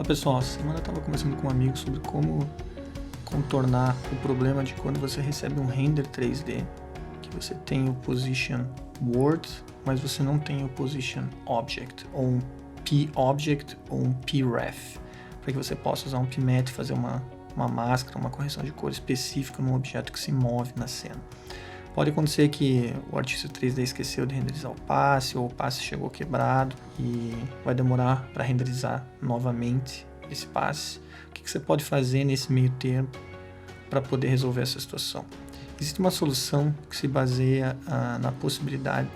Fala pessoal, essa semana eu estava conversando com um amigo sobre como contornar o problema de quando você recebe um render 3D, que você tem o Position Word, mas você não tem o Position Object, ou um P-Object ou um P-Ref, para que você possa usar um PMAT e fazer uma máscara, uma correção de cor específica num objeto que se move na cena. Pode acontecer que o artista 3D esqueceu de renderizar o passe, ou o passe chegou quebrado e vai demorar para renderizar novamente esse passe. O que você pode fazer nesse meio tempo para poder resolver essa situação? Existe uma solução que se baseia na possibilidade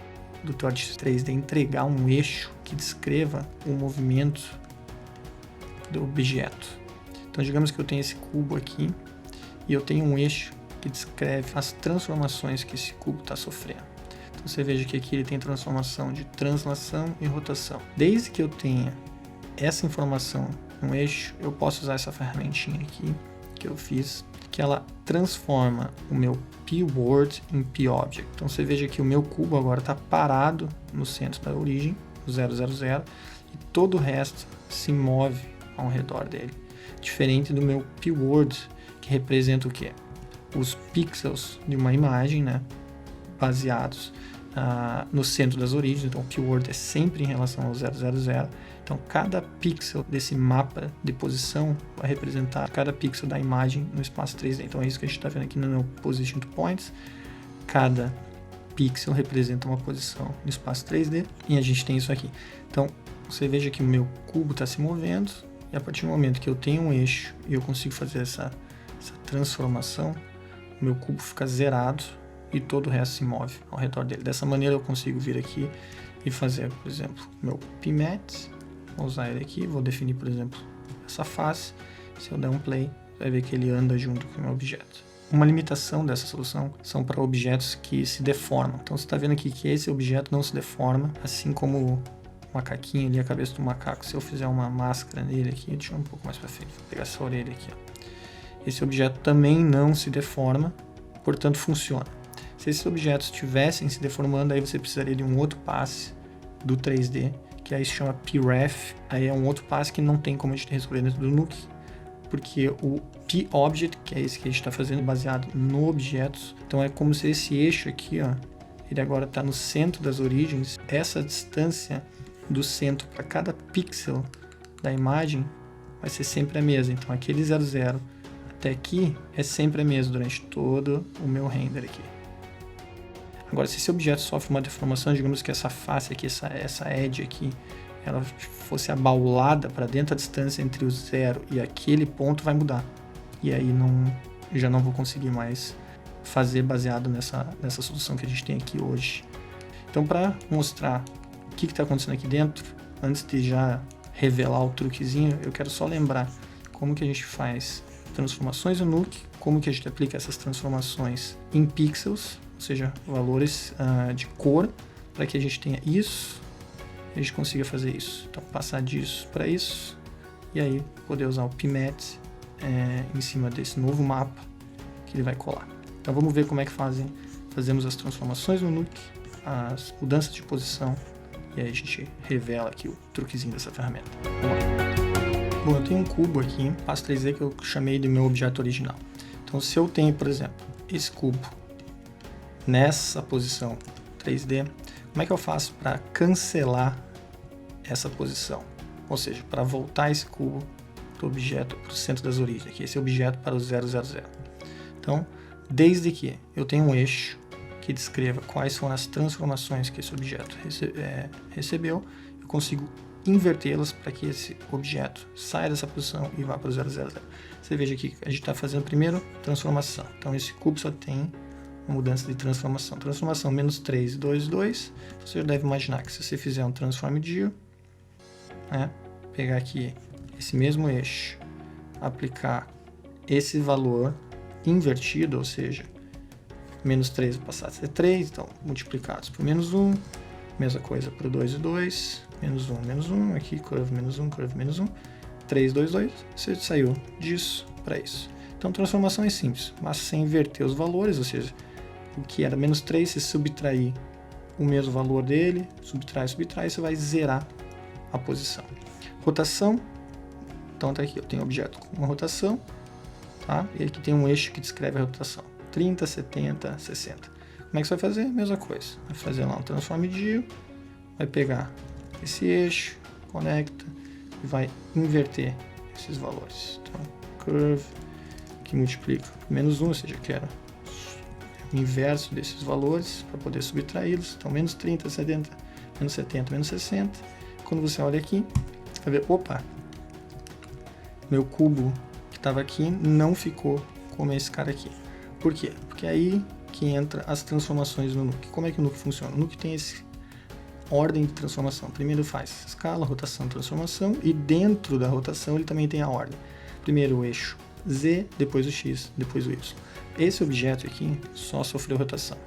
do teu artista 3D entregar um eixo que descreva o movimento do objeto. Então digamos que eu tenho esse cubo aqui e eu tenho um eixo que descreve as transformações que esse cubo está sofrendo. Então você veja que aqui ele tem transformação de translação e rotação. Desde que eu tenha essa informação no eixo, eu posso usar essa ferramentinha aqui que eu fiz, que ela transforma o meu P-Word em P-Object. Então você veja que o meu cubo agora está parado no centro da origem, o 000, e todo o resto se move ao redor dele. Diferente do meu P-Word, que representa o quê? Os pixels de uma imagem, né, baseados no centro das origens. Então o P-Word é sempre em relação ao 000. Então cada pixel desse mapa de posição vai representar cada pixel da imagem no espaço 3D. Então é isso que a gente está vendo aqui no meu Position to Points. Cada pixel representa uma posição no espaço 3D e a gente tem isso aqui. Então você veja que o meu cubo está se movendo e a partir do momento que eu tenho um eixo e eu consigo fazer essa transformação, o meu cubo fica zerado e todo o resto se move ao redor dele. Dessa maneira eu consigo vir aqui e fazer, por exemplo, meu PMAT, vou usar ele aqui, vou definir, por exemplo, essa face. Se eu der um play, vai ver que ele anda junto com o meu objeto. Uma limitação dessa solução são para objetos que se deformam. Então você está vendo aqui que esse objeto não se deforma, assim como o macaquinho ali, a cabeça do macaco. Se eu fizer uma máscara nele aqui, deixa eu ir um pouco mais para frente, vou pegar essa orelha aqui, ó. Esse objeto também não se deforma, portanto funciona. Se esses objetos estivessem se deformando, aí você precisaria de um outro passe do 3D, que aí se chama P-Ref. Aí é um outro passe que não tem como a gente resolver dentro do Nuke, porque o P-Object, que é esse que a gente está fazendo, baseado no objetos, então é como se esse eixo aqui, ó, ele agora está no centro das origens. Essa distância do centro para cada pixel da imagem vai ser sempre a mesma. Então aquele 0, até aqui é sempre a mesma durante todo o meu render aqui. Agora, se esse objeto sofre uma deformação, digamos que essa face aqui, essa edge aqui, ela fosse abaulada para dentro, a distância entre o 0 e aquele ponto vai mudar. E aí já não vou conseguir mais fazer baseado nessa solução que a gente tem aqui hoje. Então, para mostrar o que está acontecendo aqui dentro, antes de já revelar o truquezinho, eu quero só lembrar como que a gente faz transformações no Nuke, como que a gente aplica essas transformações em pixels, ou seja, valores de cor, para que a gente tenha isso e a gente consiga fazer isso. Então, passar disso para isso e aí poder usar o PMAT em cima desse novo mapa que ele vai colar. Então, vamos ver como é que fazemos as transformações no Nuke, as mudanças de posição e aí a gente revela aqui o truquezinho dessa ferramenta. Vamos lá. Bom, eu tenho um cubo aqui, passo 3D, que eu chamei de meu objeto original. Então, se eu tenho, por exemplo, esse cubo nessa posição 3D, como é que eu faço para cancelar essa posição? Ou seja, para voltar esse cubo do objeto para o centro das origens, aqui, esse objeto para o 000. Então, desde que eu tenho um eixo que descreva quais foram as transformações que esse objeto recebeu, eu consigo invertê-las para que esse objeto saia dessa posição e vá para o 000. Você veja aqui que a gente está fazendo primeiro transformação. Então esse cubo só tem uma mudança de transformação. Transformação -3, 2, 2. Você já deve imaginar que se você fizer um transform dio, né, pegar aqui esse mesmo eixo, aplicar esse valor invertido, ou seja, -3 vai passar a ser 3, então multiplicados por -1, mesma coisa para o 2 e 2, -1, aqui, curve -1, curve -1, 3, 2, 2, você saiu disso para isso. Então, transformação é simples, mas sem inverter os valores, ou seja, o que era -3, se subtrair o mesmo valor dele, subtrai, você vai zerar a posição. Rotação, Então tá aqui, eu tenho um objeto com uma rotação, tá? E aqui tem um eixo que descreve a rotação, 30, 70, 60. Como é que você vai fazer? Mesma coisa, vai fazer lá um transform dio, vai pegar esse eixo, conecta e vai inverter esses valores. Então, curve que multiplica por menos 1, ou seja, eu quero o inverso desses valores para poder subtraí-los. Então, menos 30, 70, menos 70, menos 60. Quando você olha aqui, vai ver, opa, meu cubo que estava aqui não ficou como esse cara aqui. Por quê? Porque é aí que entra as transformações no Nuke. Como é que o Nuke funciona? O Nuke tem esse ordem de transformação. Primeiro faz escala, rotação, transformação, e dentro da rotação ele também tem a ordem. Primeiro o eixo Z, depois o X, depois o Y. Esse objeto aqui só sofreu rotação.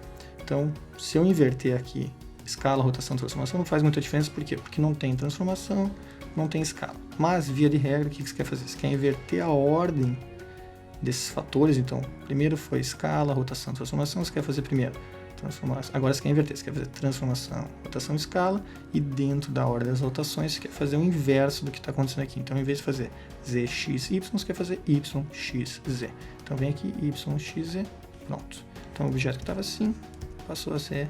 Então, se eu inverter aqui escala, rotação, transformação, não faz muita diferença. Por quê? Porque não tem transformação, não tem escala. Mas, via de regra, o que você quer fazer? Você quer inverter a ordem desses fatores. Então, primeiro foi escala, rotação, transformação. Você quer fazer primeiro transformação. Agora você quer inverter. Você quer fazer transformação, rotação, escala. E dentro da ordem das rotações, você quer fazer o inverso do que está acontecendo aqui. Então, em vez de fazer Z, X, Y, você quer fazer Y, X, Z. Então, vem aqui, Y, X, Z. Pronto. Então, o objeto que estava assim, passou a ser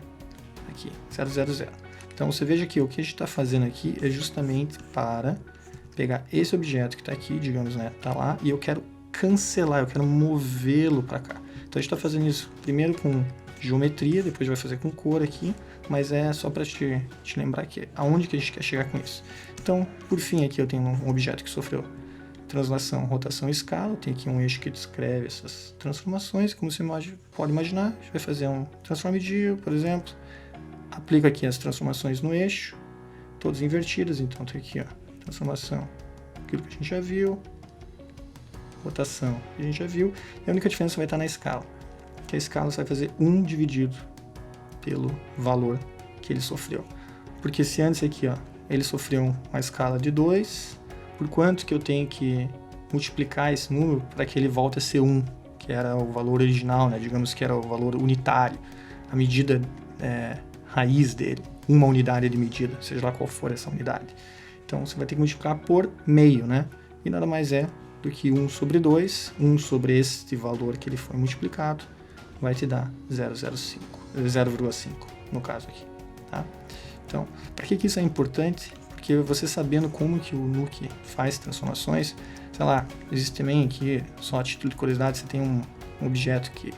aqui, 000. Então, você veja que o que a gente está fazendo aqui é justamente para pegar esse objeto que está aqui, digamos, né, está lá, e eu quero cancelar, eu quero movê-lo para cá. Então, a gente está fazendo isso primeiro com geometria, depois vai fazer com cor aqui, mas é só para te lembrar que aonde que a gente quer chegar com isso. Então, por fim, aqui eu tenho um objeto que sofreu translação, rotação e escala. Tem aqui um eixo que descreve essas transformações. Como você pode imaginar, a gente vai fazer um transform dio, por exemplo. Aplica aqui as transformações no eixo, todas invertidas. Então tem aqui, ó, transformação, aquilo que a gente já viu, rotação, que a gente já viu. E a única diferença vai estar na escala, que a escala você vai fazer 1 dividido pelo valor que ele sofreu. Porque se antes aqui, ó, ele sofreu uma escala de 2, por quanto que eu tenho que multiplicar esse número para que ele volte a ser 1, que era o valor original, né? Digamos que era o valor unitário, a medida raiz dele, uma unidade de medida, seja lá qual for essa unidade. Então você vai ter que multiplicar por meio, né? E nada mais é do que 1 sobre 2, 1 sobre este valor que ele foi multiplicado, vai te dar 0,05 no caso aqui, tá? Então, para que isso é importante? Porque você sabendo como que o Nuke faz transformações, sei lá, existe também aqui, só a título de curiosidade, você tem um objeto que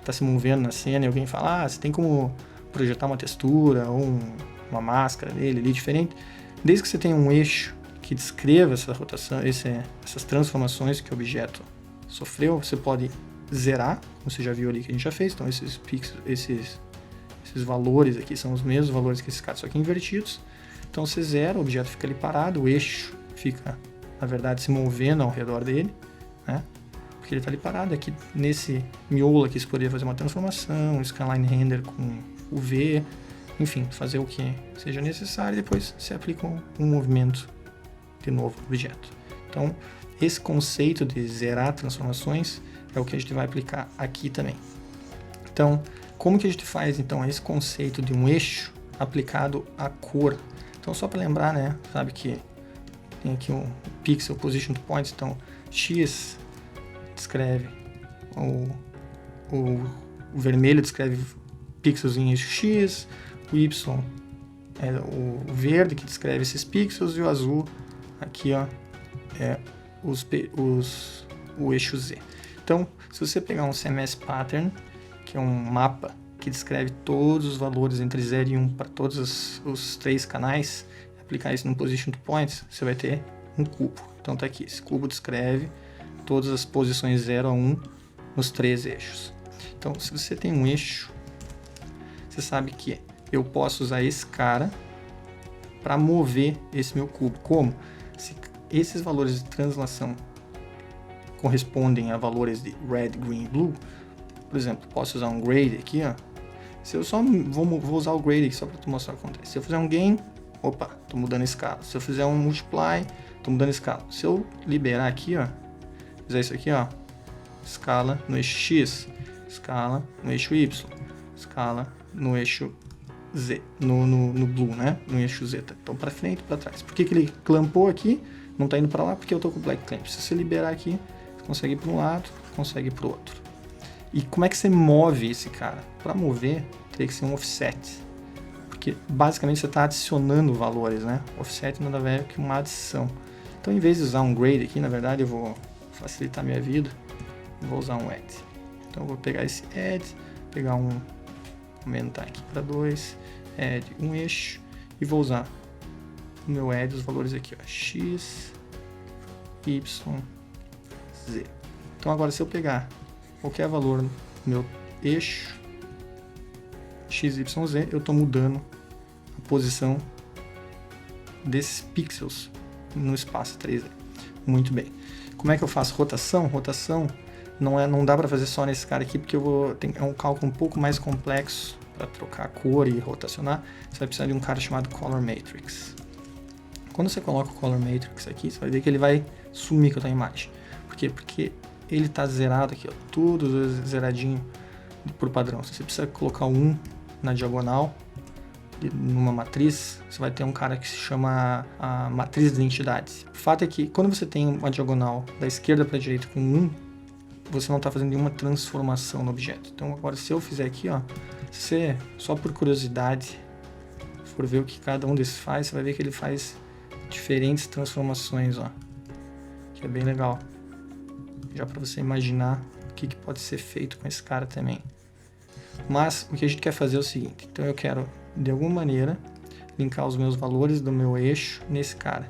está se movendo na cena e alguém fala, você tem como projetar uma textura ou uma máscara dele ali diferente. Desde que você tenha um eixo que descreva essa rotação, essas transformações que o objeto sofreu, você pode zerar, como você já viu ali que a gente já fez. Então esses valores aqui são os mesmos valores que esses caras, só que invertidos. Então você zera, o objeto fica ali parado, o eixo fica, na verdade, se movendo ao redor dele, né? Porque ele está ali parado. Aqui nesse miolo aqui você poderia fazer uma transformação, um scanline render com UV, enfim, fazer o que seja necessário e depois você aplica um movimento de novo no objeto. Então, esse conceito de zerar transformações é o que a gente vai aplicar aqui também. Então, como que a gente faz então esse conceito de um eixo aplicado à cor? Então, só para lembrar, né, sabe que tem aqui um pixel position to points, então X descreve o vermelho descreve pixels em eixo X, o Y é o verde que descreve esses pixels e o azul aqui, ó, é o eixo Z. Então, se você pegar um CMS pattern, que é um mapa que descreve todos os valores entre 0 e 1 para todos os 3 canais, aplicar isso no position to points, você vai ter um cubo. Então tá aqui, esse cubo descreve todas as posições 0 a 1 nos 3 eixos. Então, se você tem um eixo, você sabe que eu posso usar esse cara para mover esse meu cubo. Como? Se esses valores de translação correspondem a valores de red, green, blue, por exemplo, posso usar um grade aqui, ó. Se eu só vou usar o grade aqui só para te mostrar o que acontece. Se eu fizer um gain, opa, estou mudando a escala. Se eu fizer um multiply, estou mudando a escala. Se eu liberar aqui, ó, fizer isso aqui, ó, escala no eixo X, escala no eixo Y, escala no eixo Z, no blue, né? No eixo Z. Então, para frente e para trás. Por que ele clampou aqui? não está indo para lá porque eu estou com o Black Clamp. Se você liberar aqui, você consegue ir para um lado, consegue ir para o outro. E como é que você move esse cara? Para mover, teria que ser um offset. Porque basicamente você está adicionando valores, né? Offset nada mais é que uma adição. Então, em vez de usar um grade aqui, na verdade, eu vou facilitar a minha vida. Vou usar um add. Então, eu vou pegar esse add, pegar aumentar aqui para 2, add um eixo, e vou usar o meu add, os valores aqui, ó, x, y, z. Então, agora, se eu pegar qualquer valor no meu eixo, x, y, z, eu estou mudando a posição desses pixels no espaço 3D. Muito bem. Como é que eu faço rotação? Rotação não dá para fazer só nesse cara aqui, porque é um cálculo um pouco mais complexo para trocar a cor e rotacionar. Você vai precisar de um cara chamado Color Matrix. Quando você coloca o Color Matrix aqui, você vai ver que ele vai sumir com a tua imagem. Por quê? Porque ele está zerado aqui, ó, tudo zeradinho por padrão. Se você precisa colocar um na diagonal, numa matriz, você vai ter um cara que se chama a matriz de identidades. O fato é que quando você tem uma diagonal da esquerda para a direita com 1, você não está fazendo nenhuma transformação no objeto. Então agora se eu fizer aqui, ó, se você, só por curiosidade, for ver o que cada um desses faz, você vai ver que ele faz diferentes transformações, ó, que é bem legal. Já para você imaginar o que pode ser feito com esse cara também. Mas o que a gente quer fazer é o seguinte, então eu quero de alguma maneira linkar os meus valores do meu eixo nesse cara.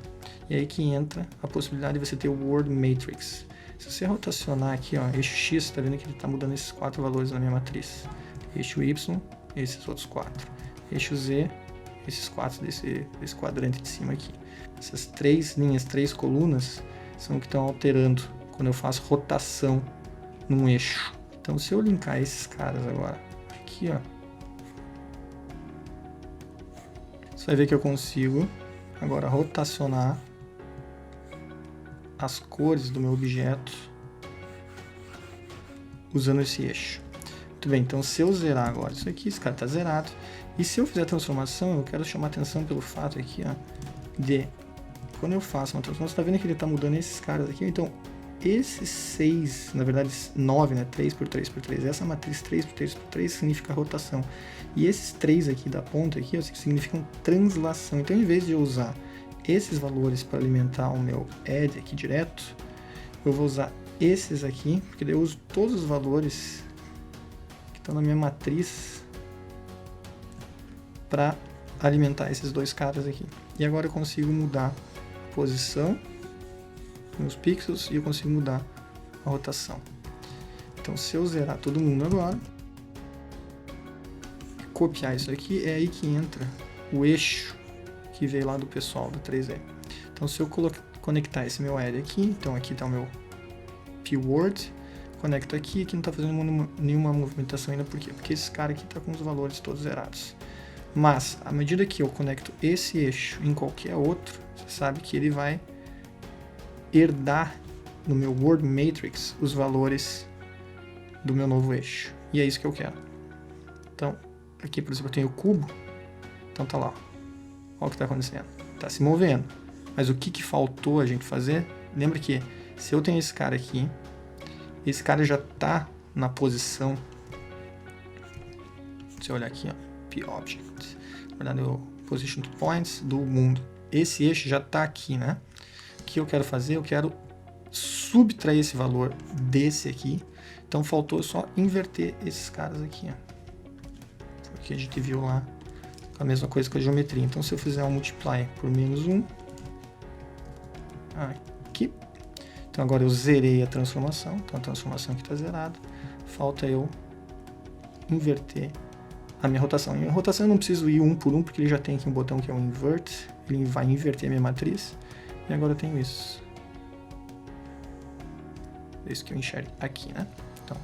E aí que entra a possibilidade de você ter o World Matrix. Se você rotacionar aqui, ó, eixo X, está vendo que ele está mudando esses 4 valores na minha matriz. Eixo Y, esses outros 4. Eixo Z, esses 4 desse quadrante de cima aqui. Essas 3 linhas, 3 colunas, são o que estão alterando quando eu faço rotação num eixo. Então se eu linkar esses caras agora, aqui, ó, você vai ver que eu consigo agora rotacionar as cores do meu objeto usando esse eixo. Muito bem, então se eu zerar agora isso aqui, esse cara está zerado. E se eu fizer a transformação, eu quero chamar atenção pelo fato aqui, ó, de quando eu faço uma transformação, você está vendo que ele está mudando esses caras aqui. Então esses 6, na verdade 9, né, 3 por 3 por 3, essa matriz 3 por 3 por 3 significa rotação. E esses 3 aqui da ponta aqui, ó, significam translação. Então, em vez de eu usar esses valores para alimentar o meu add aqui direto, eu vou usar esses aqui, porque daí eu uso todos os valores que estão na minha matriz para alimentar esses dois caras aqui. E agora eu consigo mudar a posição meus pixels e eu consigo mudar a rotação. Então, se eu zerar todo mundo agora, copiar isso aqui, é aí que entra o eixo que veio lá do pessoal do 3D. Então, se eu conectar esse meu add aqui, então aqui está o meu p-word, conecto aqui, aqui não está fazendo nenhuma movimentação ainda, por quê? Porque esse cara aqui está com os valores todos zerados. Mas, à medida que eu conecto esse eixo em qualquer outro, você sabe que ele vai herdar no meu World Matrix os valores do meu novo eixo. E é isso que eu quero. Então, aqui, por exemplo, eu tenho o cubo. Então tá lá. Olha o que está acontecendo. Está se movendo. Mas o que faltou a gente fazer? Lembra que se eu tenho esse cara aqui, esse cara já está na posição. Se eu olhar aqui, ó, p-object. Na verdade, o position points do mundo. Esse eixo já está aqui, né? O que eu quero fazer? Eu quero subtrair esse valor desse aqui. Então faltou só inverter esses caras aqui, ó. Porque a gente viu lá a mesma coisa com a geometria. Então se eu fizer um multiply por -1 aqui, então agora eu zerei a transformação. Então a transformação aqui está zerada. Falta eu inverter a minha rotação. E a rotação eu não preciso ir um por um, porque ele já tem aqui um botão que é o invert. Ele vai inverter a minha matriz. E agora eu tenho isso. Isso que eu enxergo aqui, né? Então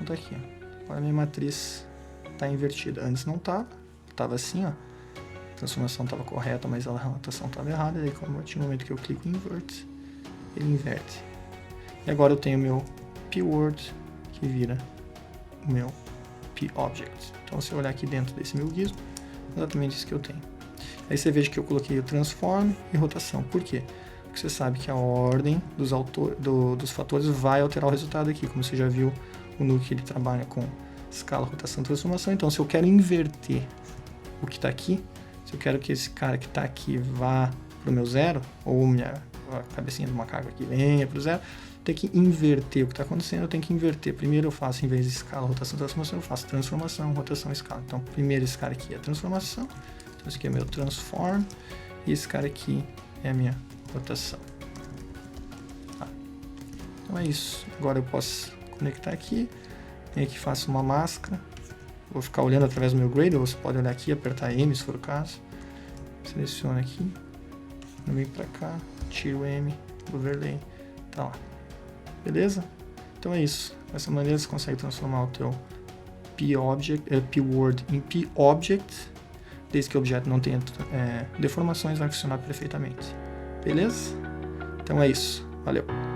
tá aqui, ó. Agora a minha matriz está invertida. Antes não estava. Estava assim, ó. A transformação estava correta, mas a rotação estava errada. E aí, como no momento que eu clico em invert, ele inverte. E agora eu tenho o meu p-word, que vira o meu p-object. Então, se eu olhar aqui dentro desse meu gizmo, é exatamente isso que eu tenho. Aí você veja que eu coloquei o transform e rotação. Por quê? porque você sabe que a ordem dos fatores vai alterar o resultado aqui. Como você já viu, o Nuke ele trabalha com escala, rotação, transformação. Então, se eu quero inverter o que está aqui, se eu quero que esse cara que está aqui vá para o meu zero, ou a cabecinha do macaco aqui venha para o zero, tem que inverter o que está acontecendo, eu tenho que inverter. Primeiro eu faço, em vez de escala, rotação, transformação, eu faço transformação, rotação, escala. Então, primeiro esse cara aqui é transformação, então esse aqui é meu transform, e esse cara aqui é a minha rotação. Tá. Então é isso. Agora eu posso conectar aqui, venho aqui, faço uma máscara, vou ficar olhando através do meu Gradle, você pode olhar aqui, apertar M se for o caso, seleciona aqui, vem para cá, tiro o M, overlay, tá lá. Beleza? Então é isso. Dessa maneira você consegue transformar o teu P-Word em P-Object, desde que o objeto não tenha deformações, vai funcionar perfeitamente. Beleza? Então é isso. Valeu!